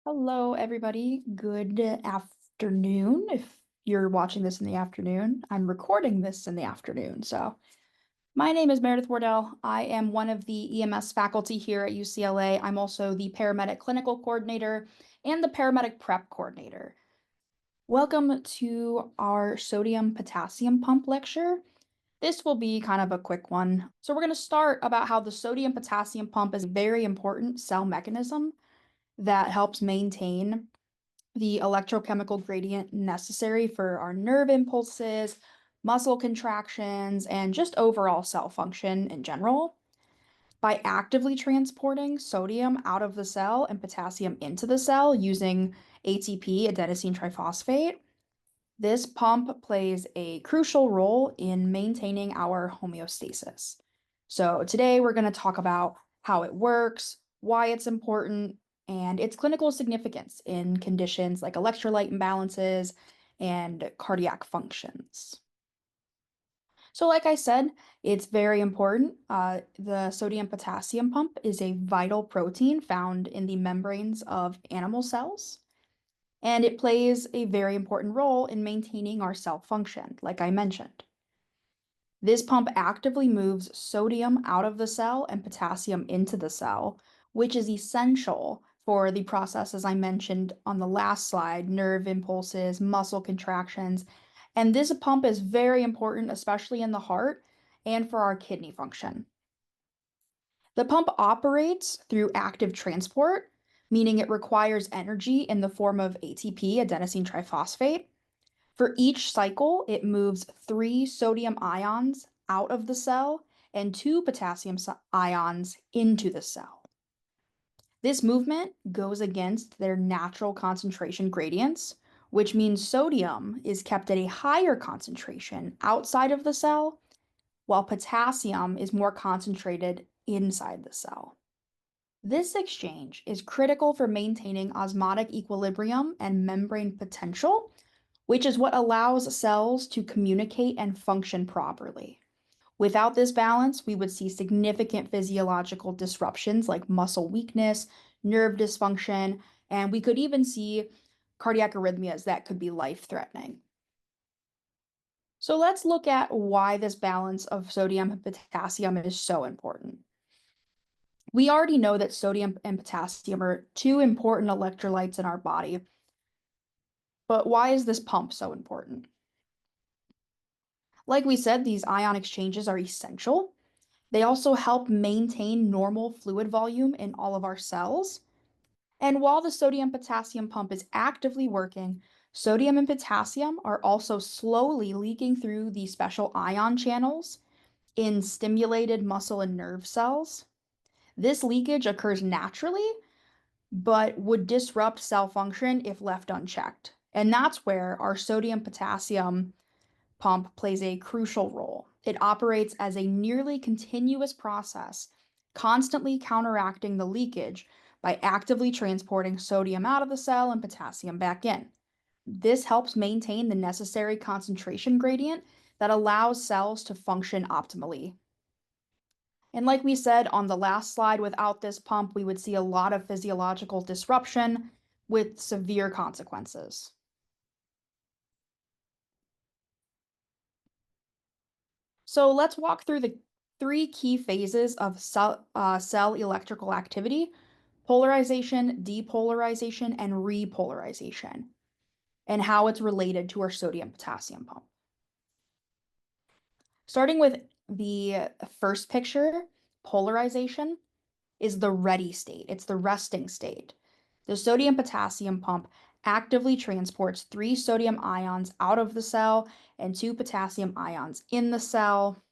Hello, everybody. Good afternoon. If you're watching this in the afternoon, I'm recording this in the afternoon. So, my name is Meredith Wardell. I am one of the EMS faculty here at UCLA. I'm also the paramedic clinical coordinator and the paramedic prep coordinator. Welcome to our sodium potassium pump lecture. This will be kind of a quick one. So, we're going to start about how the sodium potassium pump is a very important cell mechanism that helps maintain the electrochemical gradient necessary for our nerve impulses, muscle contractions, and just overall cell function in general. By actively transporting sodium out of the cell and potassium into the cell using ATP, adenosine triphosphate, this pump plays a crucial role in maintaining our homeostasis. So, today we're going to talk about how it works, why it's important, and its clinical significance in conditions like electrolyte imbalances and cardiac functions. So, like I said, it's very important. The sodium potassium pump is a vital protein found in the membranes of animal cells, and it plays a very important role in maintaining our cell function, like I mentioned. This pump actively moves sodium out of the cell and potassium into the cell, which is essential for the processes I mentioned on the last slide, nerve impulses, muscle contractions. And this pump is very important, especially in the heart and for our kidney function. The pump operates through active transport, meaning it requires energy in the form of ATP, adenosine triphosphate. For each cycle, it moves 3 sodium ions out of the cell and 2 potassium ions into the cell. This movement goes against their natural concentration gradients, which means sodium is kept at a higher concentration outside of the cell, while potassium is more concentrated inside the cell. This exchange is critical for maintaining osmotic equilibrium and membrane potential, which is what allows cells to communicate and function properly. Without this balance, we would see significant physiological disruptions like muscle weakness, nerve dysfunction, and we could even see cardiac arrhythmias that could be life-threatening. So let's look at why this balance of sodium and potassium is so important. We already know that sodium and potassium are two important electrolytes in our body, but why is this pump so important? Like we said, these ion exchanges are essential. They also help maintain normal fluid volume in all of our cells. And while the sodium potassium pump is actively working, sodium and potassium are also slowly leaking through the special ion channels in stimulated muscle and nerve cells. This leakage occurs naturally, but would disrupt cell function if left unchecked. And that's where our sodium potassium pump plays a crucial role. It operates as a nearly continuous process, constantly counteracting the leakage by actively transporting sodium out of the cell and potassium back in. This helps maintain the necessary concentration gradient that allows cells to function optimally. And like we said on the last slide, without this pump, we would see a lot of physiological disruption with severe consequences. So let's walk through the three key phases of cell electrical activity: polarization, depolarization, and repolarization, and how it's related to our sodium potassium pump. Starting with the first picture, polarization is the ready state, it's the resting state. The sodium potassium pump actively transports 3 sodium ions out of the cell and 2 potassium ions in the cell.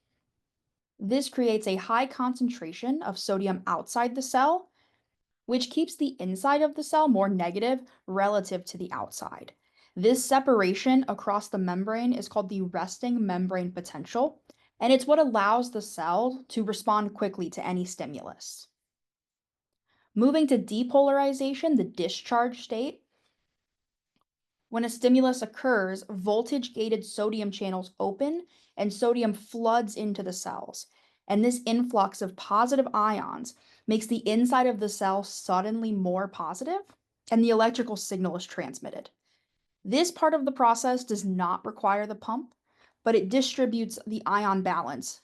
This creates a high concentration of sodium outside the cell, which keeps the inside of the cell more negative relative to the outside. This separation across the membrane is called the resting membrane potential, and it's what allows the cell to respond quickly to any stimulus. Moving to depolarization, the discharge state. When a stimulus occurs, voltage-gated sodium channels open and sodium floods into the cells. And this influx of positive ions makes the inside of the cell suddenly more positive. and the electrical signal is transmitted. This part of the process does not require the pump, but it distributes the ion balance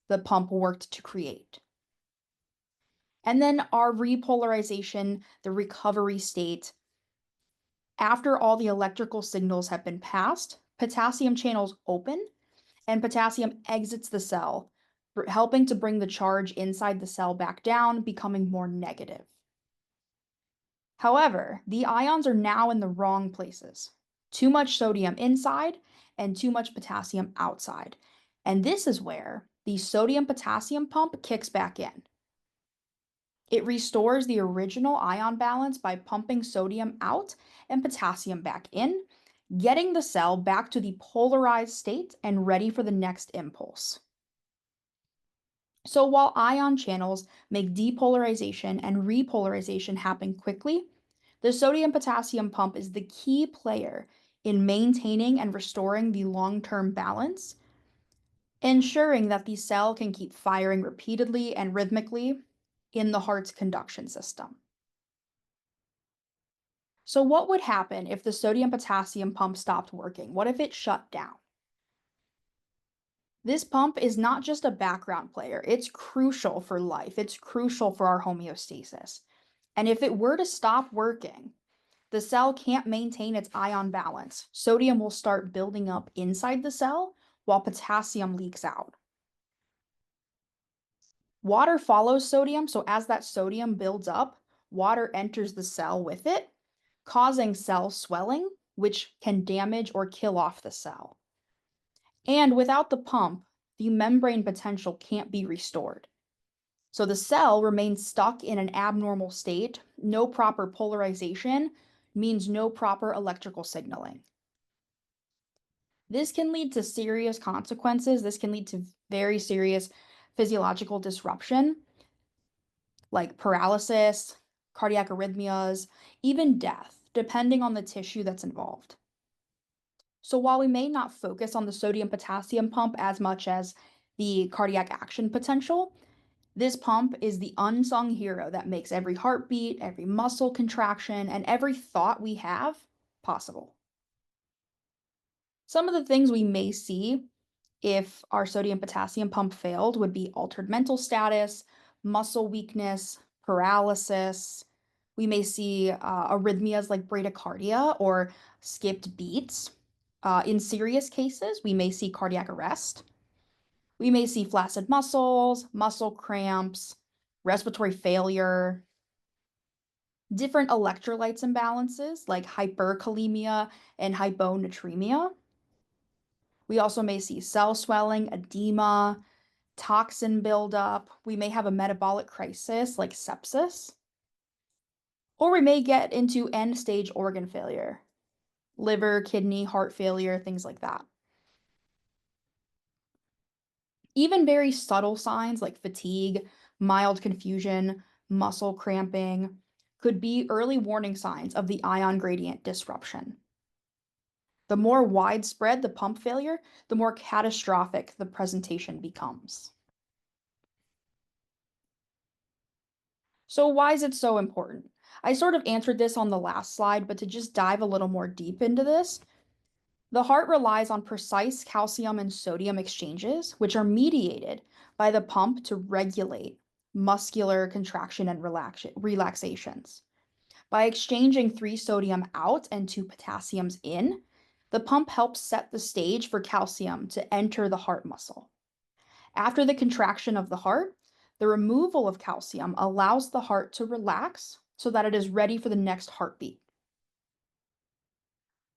the pump worked to create. And then our repolarization, the recovery state, after all the electrical signals have been passed, potassium channels open and potassium exits the cell, helping to bring the charge inside the cell back down, becoming more negative. However, the ions are now in the wrong places. Too much sodium inside and too much potassium outside. And this is where the sodium-potassium pump kicks back in. It restores the original ion balance by pumping sodium out and potassium back in, getting the cell back to the polarized state and ready for the next impulse. So while ion channels make depolarization and repolarization happen quickly, the sodium-potassium pump is the key player in maintaining and restoring the long-term balance, ensuring that the cell can keep firing repeatedly and rhythmically in the heart's conduction system. So what would happen if the sodium-potassium pump stopped working? What if it shut down? This pump is not just a background player, it's crucial for life. It's crucial for our homeostasis. And if it were to stop working, the cell can't maintain its ion balance. Sodium will start building up inside the cell while potassium leaks out. Water follows sodium, so as that sodium builds up, water enters the cell with it, causing cell swelling, which can damage or kill off the cell. And without the pump, the membrane potential can't be restored. So the cell remains stuck in an abnormal state. No proper polarization means no proper electrical signaling. This can lead to serious consequences. This can lead to very serious physiological disruption, like paralysis, cardiac arrhythmias, even death, depending on the tissue that's involved. So while we may not focus on the sodium-potassium pump as much as the cardiac action potential, this pump is the unsung hero that makes every heartbeat, every muscle contraction, and every thought we have possible. Some of the things we may see if our sodium-potassium pump failed would be altered mental status, muscle weakness, paralysis. We may see arrhythmias like bradycardia or skipped beats. In serious cases, we may see cardiac arrest. We may see flaccid muscles, muscle cramps, respiratory failure, different electrolytes imbalances like hyperkalemia and hyponatremia. We also may see cell swelling, edema, toxin buildup. We may have a metabolic crisis like sepsis. Or we may get into end stage organ failure, liver, kidney, heart failure, things like that. Even very subtle signs like fatigue, mild confusion, muscle cramping could be early warning signs of the ion gradient disruption. The more widespread the pump failure, the more catastrophic the presentation becomes. So why is it so important? I sort of answered this on the last slide, but to just dive a little more deep into this, the heart relies on precise calcium and sodium exchanges, which are mediated by the pump to regulate muscular contraction and relaxations. By exchanging 3 sodium out and 2 potassiums in, the pump helps set the stage for calcium to enter the heart muscle. After the contraction of the heart, the removal of calcium allows the heart to relax so that it is ready for the next heartbeat.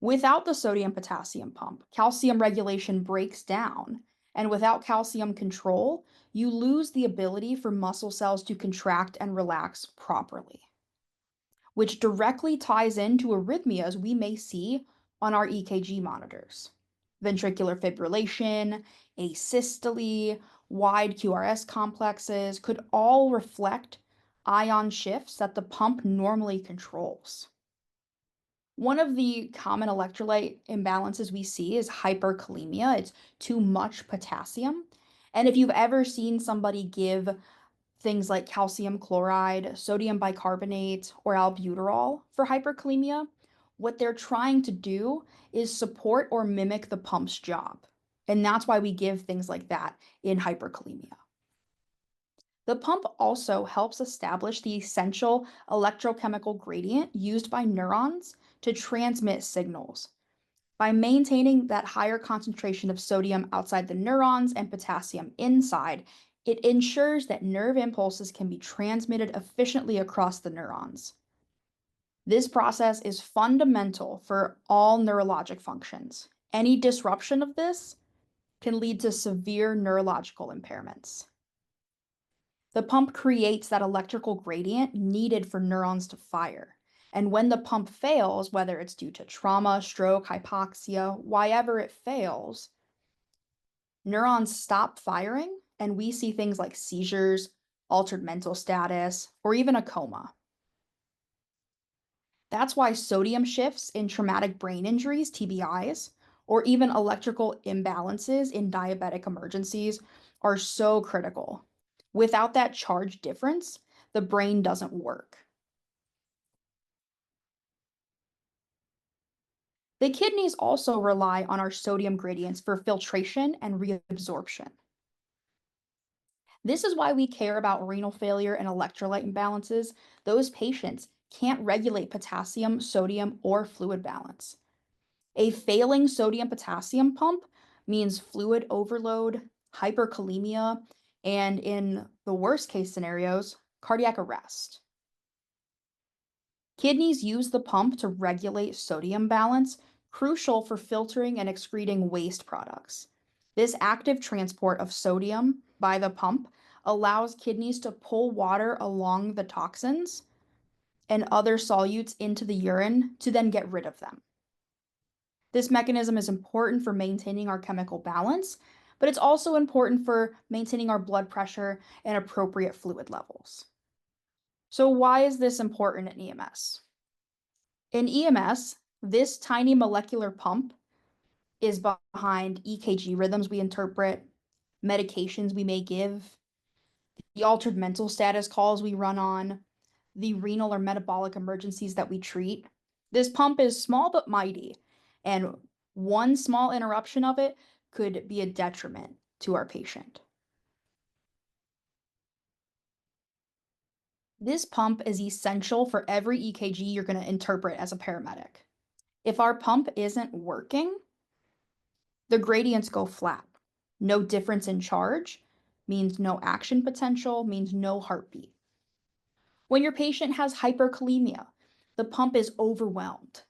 Without the sodium-potassium pump, calcium regulation breaks down, and without calcium control, you lose the ability for muscle cells to contract and relax properly, which directly ties into arrhythmias we may see on our EKG monitors. Ventricular fibrillation, asystole, wide QRS complexes could all reflect ion shifts that the pump normally controls. One of the common electrolyte imbalances we see is hyperkalemia. It's too much potassium. And if you've ever seen somebody give things like calcium chloride, sodium bicarbonate, or albuterol for hyperkalemia, what they're trying to do is support or mimic the pump's job. And that's why we give things like that in hyperkalemia. The pump also helps establish the essential electrochemical gradient used by neurons to transmit signals. By maintaining that higher concentration of sodium outside the neurons and potassium inside, it ensures that nerve impulses can be transmitted efficiently across the neurons. This process is fundamental for all neurologic functions. Any disruption of this can lead to severe neurological impairments. The pump creates that electrical gradient needed for neurons to fire. And when the pump fails, whether it's due to trauma, stroke, hypoxia, why ever it fails, neurons stop firing and we see things like seizures, altered mental status, or even a coma. That's why sodium shifts in traumatic brain injuries, TBIs, or even electrical imbalances in diabetic emergencies are so critical. Without that charge difference, the brain doesn't work. The kidneys also rely on our sodium gradients for filtration and reabsorption. This is why we care about renal failure and electrolyte imbalances. Those patients can't regulate potassium, sodium, or fluid balance. A failing sodium potassium pump means fluid overload, hyperkalemia, and in the worst case scenarios, cardiac arrest. Kidneys use the pump to regulate sodium balance, crucial for filtering and excreting waste products. This active transport of sodium by the pump allows kidneys to pull water along the toxins and other solutes into the urine to then get rid of them. This mechanism is important for maintaining our chemical balance, but it's also important for maintaining our blood pressure and appropriate fluid levels. So why is this important in EMS? In EMS, this tiny molecular pump is behind EKG rhythms we interpret, medications we may give, the altered mental status calls we run on, the renal or metabolic emergencies that we treat. This pump is small but mighty, and one small interruption of it could be a detriment to our patient. This pump is essential for every EKG you're going to interpret as a paramedic. If our pump isn't working, the gradients go flat. No difference in charge means no action potential, means no heartbeat. When your patient has hyperkalemia, the pump is overwhelmed.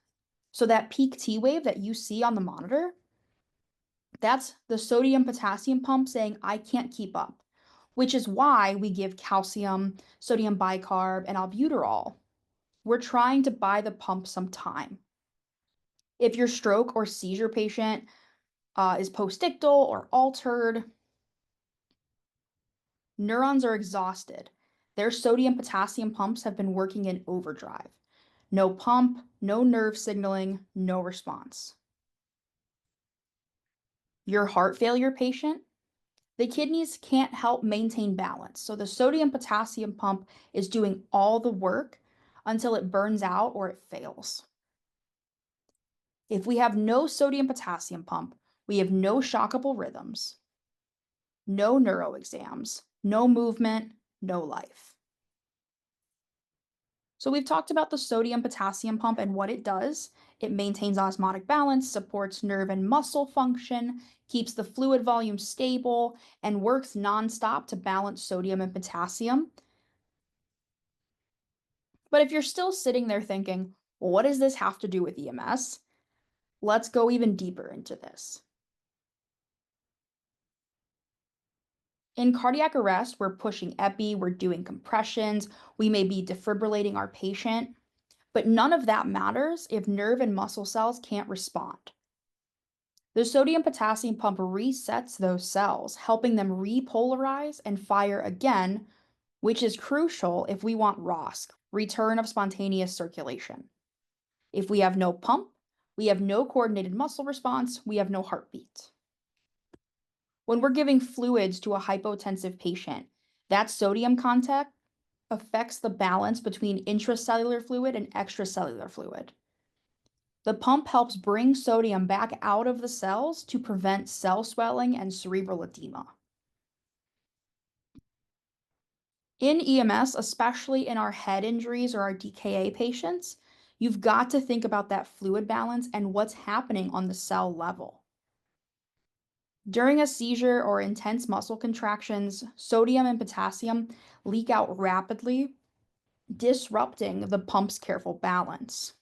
So that peak T wave that you see on the monitor, that's the sodium potassium pump saying, I can't keep up, which is why we give calcium, sodium bicarb, and albuterol. We're trying to buy the pump some time. If your stroke or seizure patient is postictal or altered, neurons are exhausted. Their sodium potassium pumps have been working in overdrive. No pump, no nerve signaling, no response. Your heart failure patient, the kidneys can't help maintain balance. So the sodium potassium pump is doing all the work until it burns out or it fails. If we have no sodium potassium pump, we have no shockable rhythms, no neuro exams, no movement, no life. So we've talked about the sodium potassium pump and what it does. It maintains osmotic balance, supports nerve and muscle function, keeps the fluid volume stable, and works nonstop to balance sodium and potassium. But if you're still sitting there thinking, well, what does this have to do with EMS? Let's go even deeper into this. In cardiac arrest, we're pushing epi, we're doing compressions, we may be defibrillating our patient, but none of that matters if nerve and muscle cells can't respond. The sodium potassium pump resets those cells, helping them repolarize and fire again, which is crucial if we want ROSC, return of spontaneous circulation. If we have no pump, we have no coordinated muscle response, we have no heartbeat. When we're giving fluids to a hypotensive patient, That sodium content affects the balance between intracellular fluid and extracellular fluid. The pump helps bring sodium back out of the cells to prevent cell swelling and cerebral edema. In EMS, especially in our head injuries or our DKA patients, you've got to think about that fluid balance and what's happening on the cell level. During a seizure or intense muscle contractions, sodium and potassium leak out rapidly, disrupting the pump's careful balance.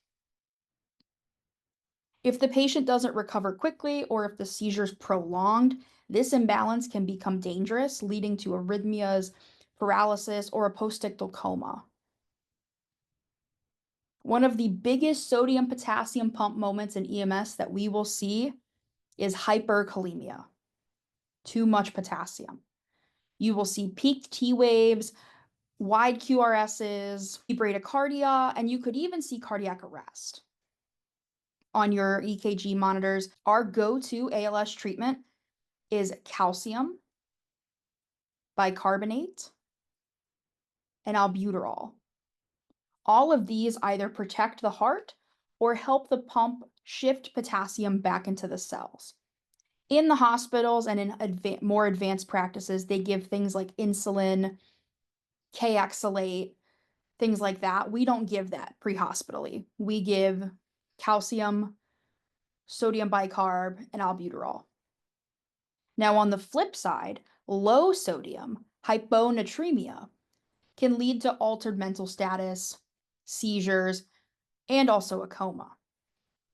If the patient doesn't recover quickly or if the seizure is prolonged, this imbalance can become dangerous, leading to arrhythmias, paralysis, or a postictal coma. One of the biggest sodium potassium pump moments in EMS that we will see is hyperkalemia, too much potassium. You will see peaked T waves, wide QRSs, bradycardia, and you could even see cardiac arrest. On your EKG monitors, our go-to ALS treatment is calcium, bicarbonate, and albuterol. All of these either protect the heart or help the pump shift potassium back into the cells. In the hospitals and in more advanced practices, they give things like insulin, Kayexalate, things like that. We don't give that pre-hospitally. We give calcium, sodium bicarb, and albuterol. Now, on the flip side, low sodium, hyponatremia, can lead to altered mental status, seizures, and also a coma.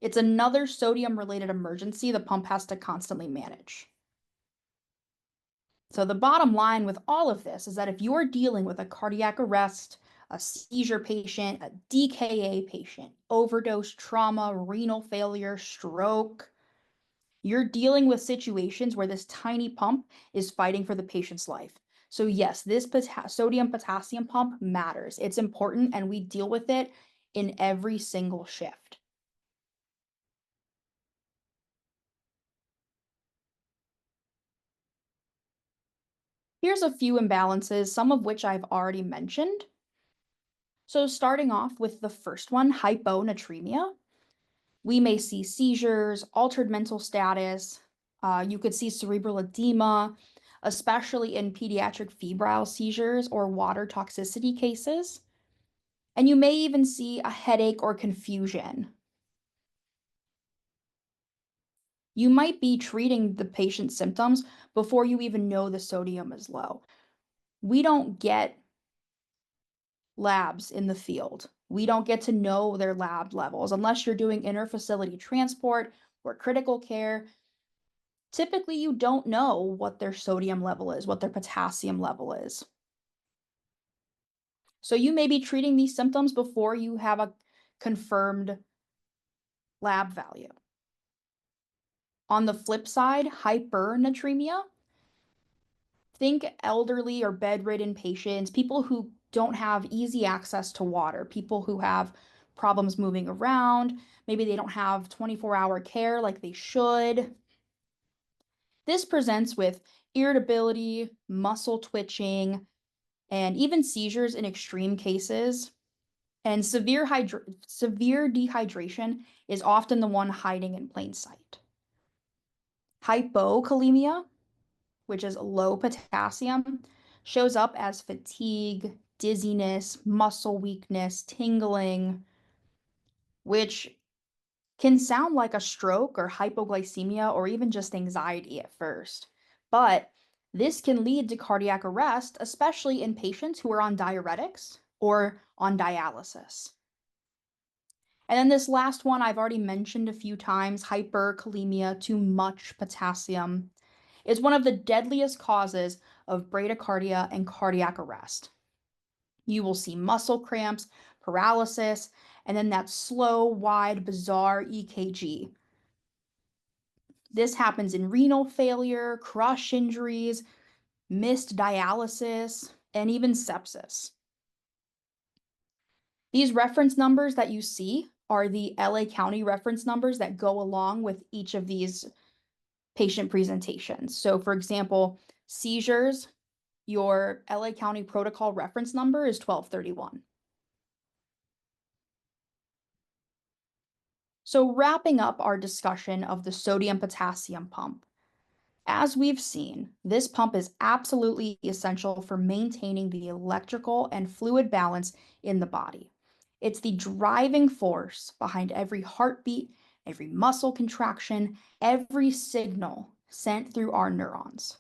It's another sodium-related emergency the pump has to constantly manage. So the bottom line with all of this is that if you're dealing with a cardiac arrest, a seizure patient, a DKA patient, overdose, trauma, renal failure, stroke, you're dealing with situations where this tiny pump is fighting for the patient's life. So yes, this sodium potassium pump matters. It's important and we deal with it in every single shift. Here's a few imbalances, some of which I've already mentioned. So starting off with the first one, hyponatremia, we may see seizures, altered mental status. You could see cerebral edema, especially in pediatric febrile seizures or water toxicity cases. And you may even see a headache or confusion. You might be treating the patient's symptoms before you even know the sodium is low. We don't get labs in the field. We don't get to know their lab levels unless you're doing interfacility transport or critical care. Typically, you don't know what their sodium level is, what their potassium level is. So you may be treating these symptoms before you have a confirmed lab value. On the flip side, hypernatremia, think elderly or bedridden patients, people who don't have easy access to water, people who have problems moving around, maybe they don't have 24-hour care like they should. This presents with irritability, muscle twitching, and even seizures in extreme cases. And severe dehydration is often the one hiding in plain sight. Hypokalemia, which is low potassium, shows up as fatigue, dizziness, muscle weakness, tingling, which can sound like a stroke or hypoglycemia or even just anxiety at first. But this can lead to cardiac arrest, especially in patients who are on diuretics or on dialysis. And then this last one I've already mentioned a few times, hyperkalemia, too much potassium, is one of the deadliest causes of bradycardia and cardiac arrest. You will see muscle cramps, paralysis, and then that slow, wide, bizarre EKG. This happens in renal failure, crush injuries, missed dialysis, and even sepsis. These reference numbers that you see are the LA County reference numbers that go along with each of these patient presentations. So for example, seizures, Your LA County protocol reference number is 1231. So wrapping up our discussion of the sodium potassium pump, as we've seen, this pump is absolutely essential for maintaining the electrical and fluid balance in the body. It's the driving force behind every heartbeat, every muscle contraction, every signal sent through our neurons.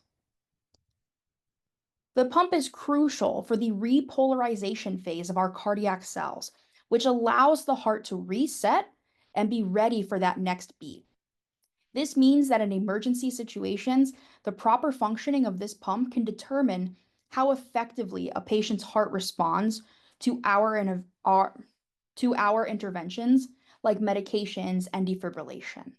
The pump is crucial for the repolarization phase of our cardiac cells, which allows the heart to reset and be ready for that next beat. This means that in emergency situations, the proper functioning of this pump can determine how effectively a patient's heart responds to our interventions like medications and defibrillation.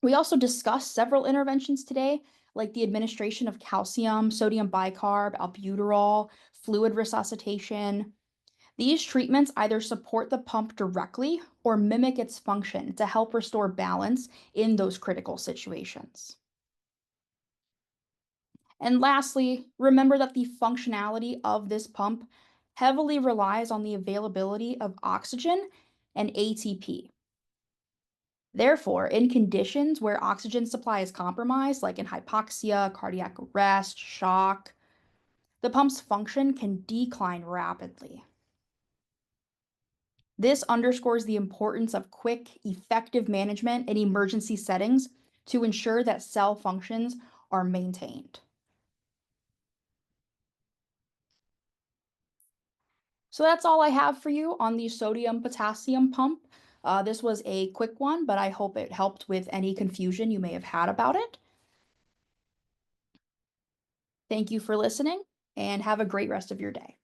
We also discussed several interventions today, like the administration of calcium, sodium bicarb, albuterol, fluid resuscitation. These treatments either support the pump directly or mimic its function to help restore balance in those critical situations. And lastly, remember that the functionality of this pump heavily relies on the availability of oxygen and ATP. Therefore, in conditions where oxygen supply is compromised, like in hypoxia, cardiac arrest, shock, the pump's function can decline rapidly. This underscores the importance of quick, effective management in emergency settings to ensure that cell functions are maintained. So that's all I have for you on the sodium potassium pump. This was a quick one, but I hope it helped with any confusion you may have had about it. Thank you for listening and have a great rest of your day.